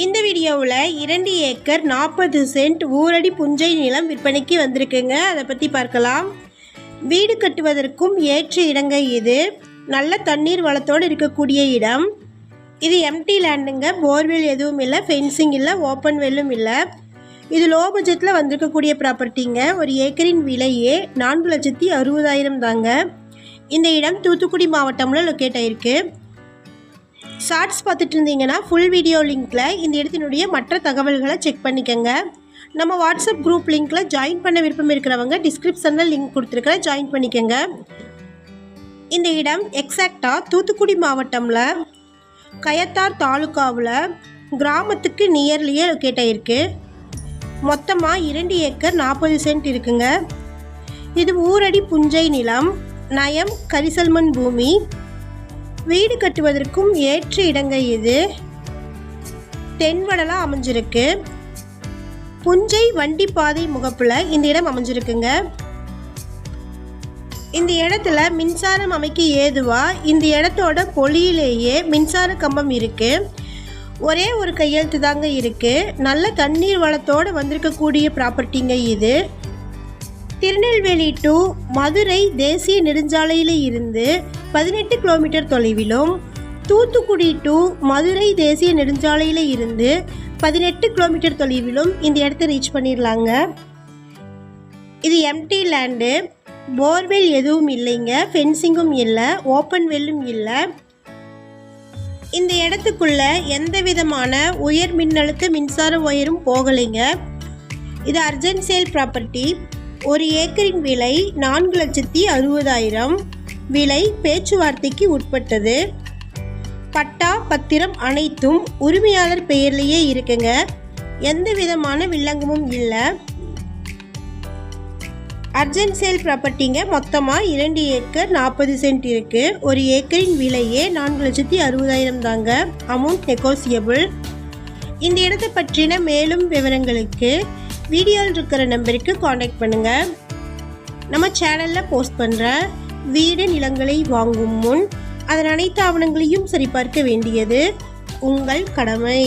இந்த வீடியோவில் 2 acre 40 send ஊரடி புஞ்சை நிலம் விற்பனைக்கு வந்திருக்குங்க. அதை பற்றி பார்க்கலாம். வீடு கட்டுவதற்கும் ஏற்ற இடங்க. இது நல்ல தண்ணீர் வளத்தோடு இருக்கக்கூடிய இடம். இது எம்டி லேண்டுங்க. போர்வெல் எதுவும் இல்லை, ஃபென்சிங் இல்லை, ஓப்பன் வெல்லும் இல்லை. இது லோ பட்ஜெட்டில் வந்திருக்கக்கூடிய ப்ராப்பர்ட்டிங்க. ஒரு ஏக்கரின் விலையே 4,60,000 தாங்க. இந்த இடம் தூத்துக்குடி மாவட்டம்ல லொக்கேட் ஆகிருக்கு. ஷார்ட்ஸ் பார்த்துட்டு இருந்தீங்கன்னா ஃபுல் வீடியோ லிங்க்கில் இந்த இடத்தினுடைய மற்ற தகவல்களை செக் பண்ணிக்கோங்க. நம்ம வாட்ஸ்அப் குரூப் லிங்க்கில் ஜாயின் பண்ண விருப்பம் இருக்கிறவங்க டிஸ்கிரிப்ஷனில் லிங்க் கொடுத்துருக்கிற ஜாயின் பண்ணிக்கோங்க. இந்த இடம் எக்ஸாக்டாக தூத்துக்குடி மாவட்டமில் கயத்தார் தாலுக்காவில் கிராமத்துக்கு நியர்லியே லொக்கேட் ஆகிருக்கு. மொத்தமாக 2 ஏக்கர் 40 சென்ட் இருக்குங்க. இது ஊரடி புஞ்சை நிலம், நயம் கரிசல்மண் பூமி. வீடு கட்டுவதற்கும் ஏற்ற இடங்க. இது தென்வடலாக அமைஞ்சிருக்கு. புஞ்சை வண்டி பாதை முகப்பில் இந்த இடம் அமைஞ்சிருக்குங்க. இந்த இடத்துல மின்சாரம் அமைக்க ஏதுவா இந்த இடத்தோட பொலியிலேயே மின்சார கம்பம் இருக்கு. ஒரே ஒரு கையெழுத்து தாங்க இருக்கு. நல்ல தண்ணீர் வளத்தோடு வந்திருக்கக்கூடிய ப்ராப்பர்ட்டிங்க. இது திருநெல்வேலி டு மதுரை தேசிய நெடுஞ்சாலையில் இருந்து 18 கிலோமீட்டர் தொலைவிலும், தூத்துக்குடி டு மதுரை தேசிய நெடுஞ்சாலையில் இருந்து 18 கிலோமீட்டர் தொலைவிலும் இந்த இடத்த ரீச் பண்ணிடலாங்க. இது எம்டி லேண்டு. போர்வெல் எதுவும் இல்லைங்க, ஃபென்சிங்கும் இல்லை, ஓப்பன் வெல்லும் இல்லை. இந்த இடத்துக்குள்ள எந்த விதமான உயர் மின்னழுத்த மின்சார ஒயரும் போகலைங்க. இது அர்ஜென்ட் சேல் ப்ராப்பர்ட்டி. ஒரு ஏக்கரின் விலை 4,60,000. விலை பேச்சுவார்த்தைக்கு உட்பட்டது. பட்டா பத்திரம் அனைத்தும் உரிமையாளர் பெயர்லேயே இருக்குங்க. எந்த விதமான வில்லங்கமும் இல்லை. அர்ஜென்ட் சேல் ப்ராப்பர்ட்டிங்க. மொத்தமாக 2 ஏக்கர் 40 சென்ட் இருக்குது. ஒரு ஏக்கரின் விலையே 4,60,000 தாங்க. Amount negotiable. இந்த இடத்தை பற்றின மேலும் விவரங்களுக்கு வீடியோவில் இருக்கிற நம்பருக்கு காண்டாக்ட் பண்ணுங்கள். நம்ம சேனலில் போஸ்ட் பண்ணுற வீடு நிலங்களை வாங்கும் முன் அதன் அனைத்து ஆவணங்களையும் சரிபார்க்க வேண்டியது உங்கள் கடமை.